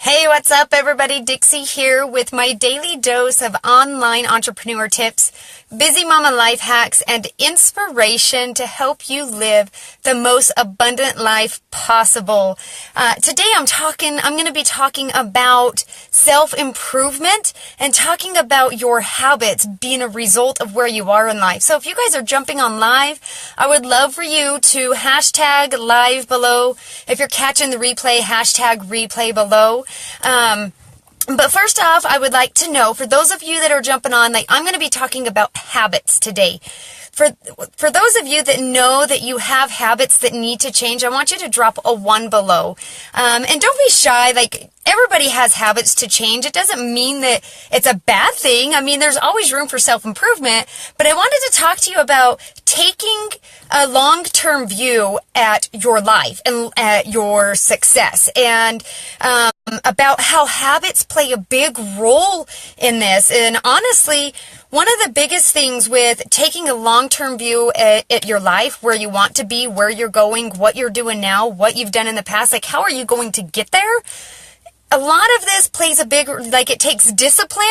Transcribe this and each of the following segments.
Hey, what's up everybody? Dixie here with my daily dose of online entrepreneur tips, busy mama life hacks, and inspiration to help you live the most abundant life possible. Today I'm going to be talking about self-improvement and talking about your habits being a result of where you are in life. So if you guys are jumping on live, I would love for you to hashtag live below. If you're catching the replay, hashtag replay below. But first off, I would like to know, for those of you that are jumping on, I'm going to be talking about habits today. For those of you that know that you have habits that need to change, I want you to drop a 1 below. And don't be shy. Everybody has habits to change. It doesn't mean that it's a bad thing. I mean, there's always room for self-improvement. But I wanted to talk to you about taking a long-term view at your life and at your success, and about how habits play a big role in this. And honestly, one of the biggest things with taking a long-term view at your life, where you want to be, where you're going, what you're doing now, what you've done in the past, how are you going to get there? A lot of this plays a big, it takes discipline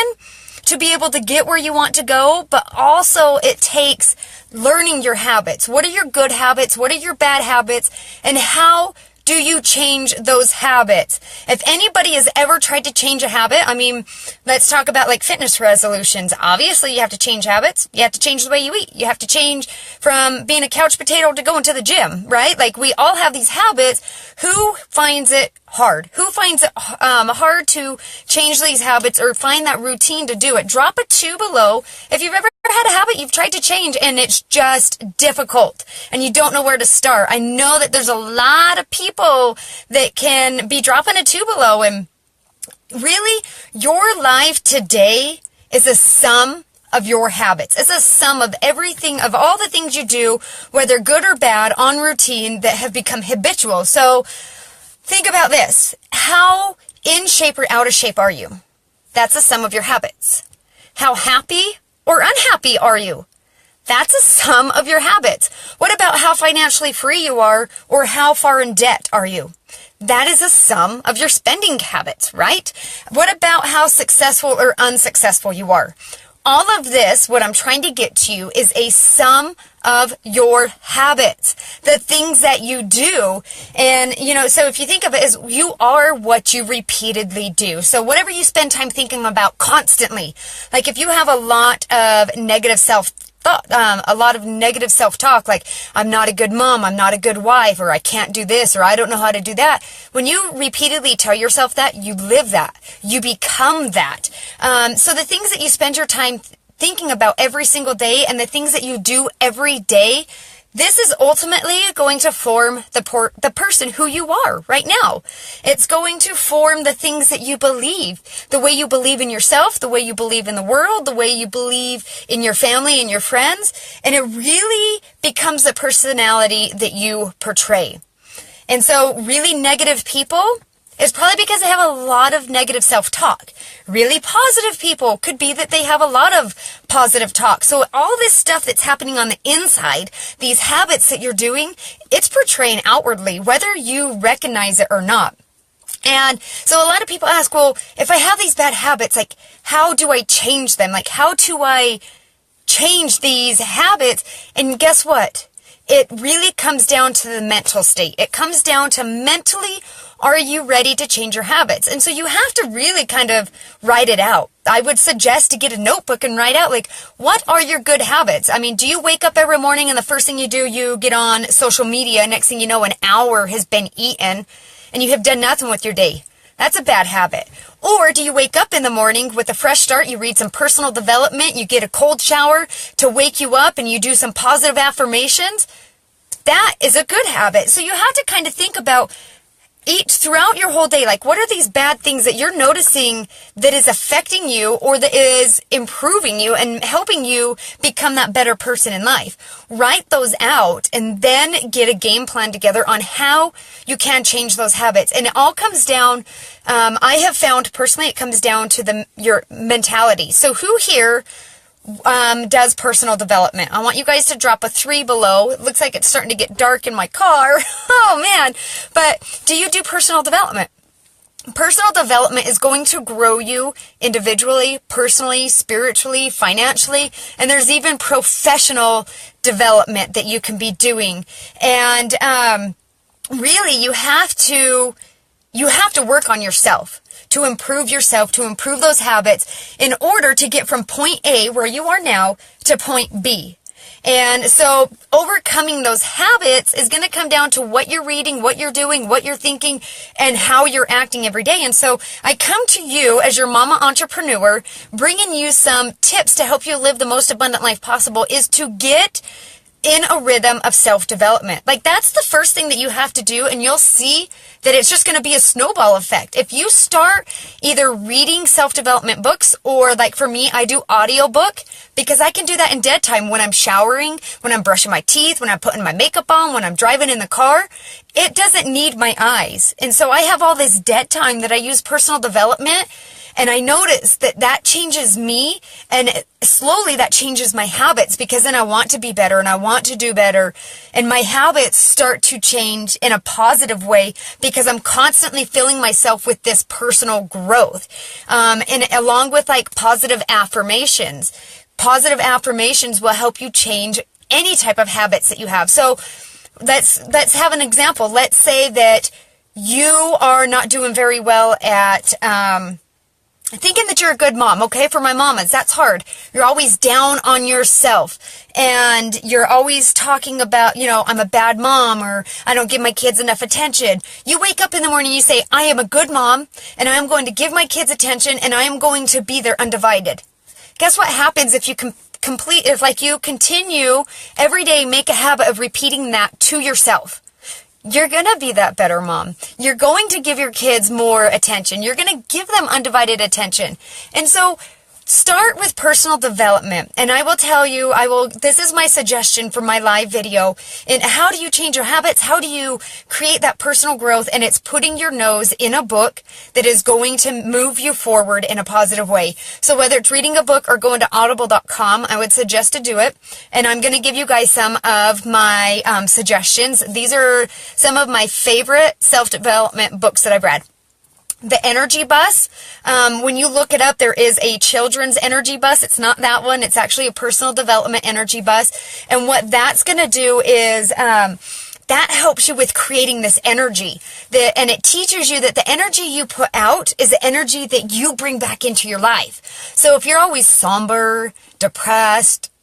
to be able to get where you want to go, but also it takes learning your habits. What are your good habits? What are your bad habits? And how do you change those habits? If anybody has ever tried to change a habit, let's talk about fitness resolutions. Obviously, you have to change habits. You have to change the way you eat. You have to change from being a couch potato to going to the gym, right? We all have these habits. Who finds it hard? Who finds it hard to change these habits or find that routine to do it? Drop a 2 below if you've ever had a habit you've tried to change and it's just difficult and you don't know where to start. I know that there's a lot of people that can be dropping a 2 below, and really your life today is a sum of your habits. It's a sum of everything, of all the things you do, whether good or bad, on routine that have become habitual. So think about this. How in shape or out of shape are you? That's a sum of your habits. How happy or unhappy are you? That's a sum of your habits. What about how financially free you are, or how far in debt are you? That is a sum of your spending habits, right? What about how successful or unsuccessful you are? All of this, what I'm trying to get to you, is a sum of your habits, the things that you do. And, so if you think of it as you are what you repeatedly do. So whatever you spend time thinking about constantly, if you have a lot of negative self-talk, I'm not a good mom, I'm not a good wife, or I can't do this, or I don't know how to do that. When you repeatedly tell yourself that, you live that. You become that. So the things that you spend your time thinking about every single day and the things that you do every day, this is ultimately going to form the person who you are right now. It's going to form the things that you believe, the way you believe in yourself, the way you believe in the world, the way you believe in your family and your friends. And it really becomes the personality that you portray. And so really negative people, it's probably because they have a lot of negative self-talk. Really positive people could be that they have a lot of positive talk. So all this stuff that's happening on the inside, these habits that you're doing, it's portraying outwardly, whether you recognize it or not. And so a lot of people ask, well, if I have these bad habits, how do I change them? How do I change these habits? And guess what? It really comes down to the mental state. It comes down to mentally, are you ready to change your habits? And so you have to really kind of write it out. I would suggest to get a notebook and write out, what are your good habits? Do you wake up every morning and the first thing you do, you get on social media, next thing you know, an hour has been eaten and you have done nothing with your day? That's a bad habit. Or do you wake up in the morning with a fresh start, you read some personal development, you get a cold shower to wake you up, and you do some positive affirmations? That is a good habit. So you have to kind of think about throughout your whole day, what are these bad things that you're noticing that is affecting you or that is improving you and helping you become that better person in life? Write those out and then get a game plan together on how you can change those habits. And it all comes down, I have found personally, it comes down to your mentality. So who here does personal development? I want you guys to drop a 3 below. It looks like it's starting to get dark in my car. Oh man. But do you do personal development? Personal development is going to grow you individually, personally, spiritually, financially, and there's even professional development that you can be doing. And really, you have to work on yourself to improve yourself, to improve those habits in order to get from point A, where you are now, to point B. And so overcoming those habits is going to come down to what you're reading, what you're doing, what you're thinking, and how you're acting every day. And so I come to you as your mama entrepreneur, bringing you some tips to help you live the most abundant life possible, is to get in a rhythm of self-development. Like, that's the first thing that you have to do, and you'll see that it's just going to be a snowball effect. If you start either reading self-development books, or like for me, I do audiobook, because I can do that in dead time when I'm showering, when I'm brushing my teeth, when I'm putting my makeup on, when I'm driving in the car. It doesn't need my eyes. And so I have all this dead time that I use personal development. And I notice that that changes me, and slowly that changes my habits, because then I want to be better and I want to do better. And my habits start to change in a positive way because I'm constantly filling myself with this personal growth. And along with like positive affirmations. Positive affirmations will help you change any type of habits that you have. So let's have an example. Let's say that you are not doing very well at thinking that you're a good mom, okay? For my mamas, that's hard. You're always down on yourself, and you're always talking about, I'm a bad mom, or I don't give my kids enough attention. You wake up in the morning, you say, I am a good mom, and I am going to give my kids attention, and I am going to be their undivided. Guess what happens if you you continue every day, make a habit of repeating that to yourself? You're going to be that better mom. You're going to give your kids more attention. You're going to give them undivided attention. And so start with personal development. And I will tell you, this is my suggestion for my live video. And how do you change your habits? How do you create that personal growth? And it's putting your nose in a book that is going to move you forward in a positive way. So whether it's reading a book or going to audible.com, I would suggest to do it. And I'm going to give you guys some of my suggestions. These are some of my favorite self-development books that I've read. The Energy Bus, when you look it up, there is a children's energy bus. It's not that one. It's actually a personal development energy bus. And what that's going to do is that helps you with creating this energy. And it teaches you that the energy you put out is the energy that you bring back into your life. So if you're always somber, depressed,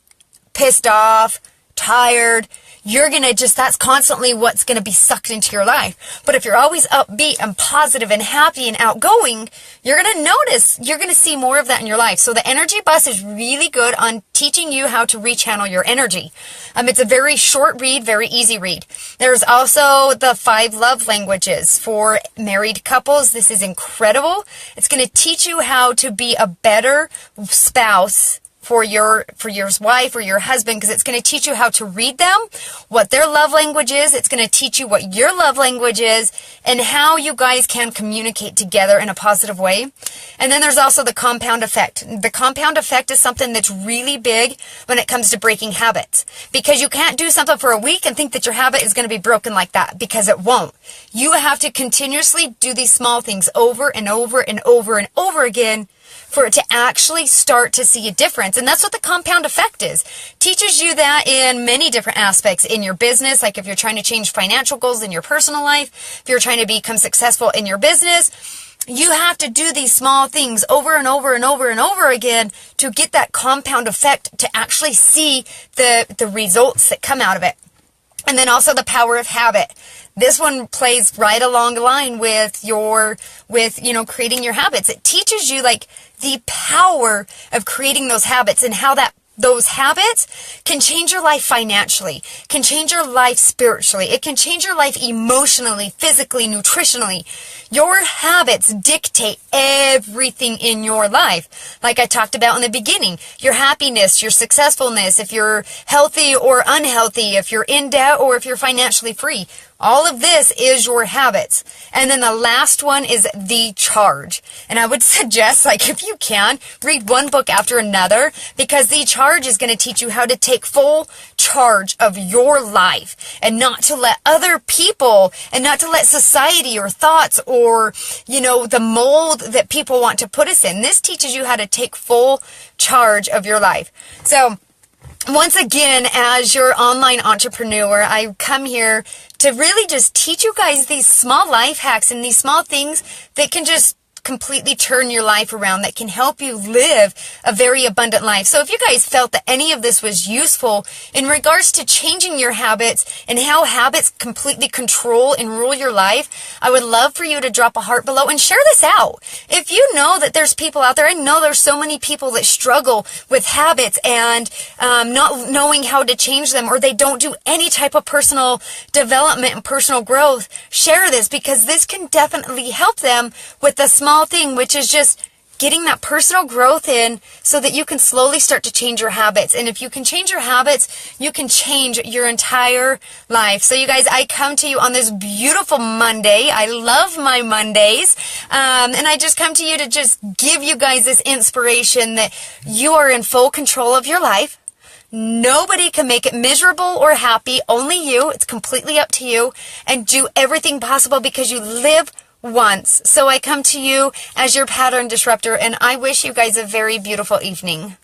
pissed off, tired, that's constantly what's going to be sucked into your life. But if you're always upbeat and positive and happy and outgoing, you're going to see more of that in your life. So the Energy Bus is really good on teaching you how to rechannel your energy. It's a very short read, very easy read. There's also the 5 love languages for married couples. This is incredible. It's going to teach you how to be a better spouse for your wife or your husband, because it's going to teach you how to read them, what their love language is. It's going to teach you what your love language is, and how you guys can communicate together in a positive way. And then there's also the compound effect. The compound effect is something that's really big when it comes to breaking habits, because you can't do something for a week and think that your habit is going to be broken like that, because it won't. You have to continuously do these small things over and over and over and over again for it to actually start to see a difference. And that's what the compound effect is. Teaches you that in many different aspects in your business, like if you're trying to change financial goals in your personal life, if you're trying to become successful in your business, you have to do these small things over and over and over and over again to get that compound effect, to actually see the results that come out of it. And then also the power of habit. This one plays right along the line with creating your habits. It teaches you like the power of creating those habits, and how those habits can change your life financially, can change your life spiritually. It can change your life emotionally, physically, nutritionally. Your habits dictate everything in your life. Like I talked about in the beginning, your happiness, your successfulness, if you're healthy or unhealthy, if you're in debt or if you're financially free. All of this is your habits. And then the last one is the charge. And I would suggest, like, if you can, read one book after another, because the charge is going to teach you how to take full charge of your life and not to let other people and not to let society or thoughts or, the mold that people want to put us in. This teaches you how to take full charge of your life. So, once again, as your online entrepreneur, I come here to really just teach you guys these small life hacks and these small things that can just completely turn your life around, that can help you live a very abundant life. So if you guys felt that any of this was useful in regards to changing your habits and how habits completely control and rule your life, I would love for you to drop a heart below and share this out. If you know that there's people out there, I know there's so many people that struggle with habits and not knowing how to change them, or they don't do any type of personal development and personal growth. Share this, because this can definitely help them with the small thing, which is just getting that personal growth in so that you can slowly start to change your habits. And if you can change your habits, you can change your entire life. So you guys, I come to you on this beautiful Monday. I love my Mondays. And I just come to you to just give you guys this inspiration that you are in full control of your life. Nobody can make it miserable or happy, only you. It's completely up to you. And do everything possible, because you live once. So I come to you as your pattern disruptor, and I wish you guys a very beautiful evening.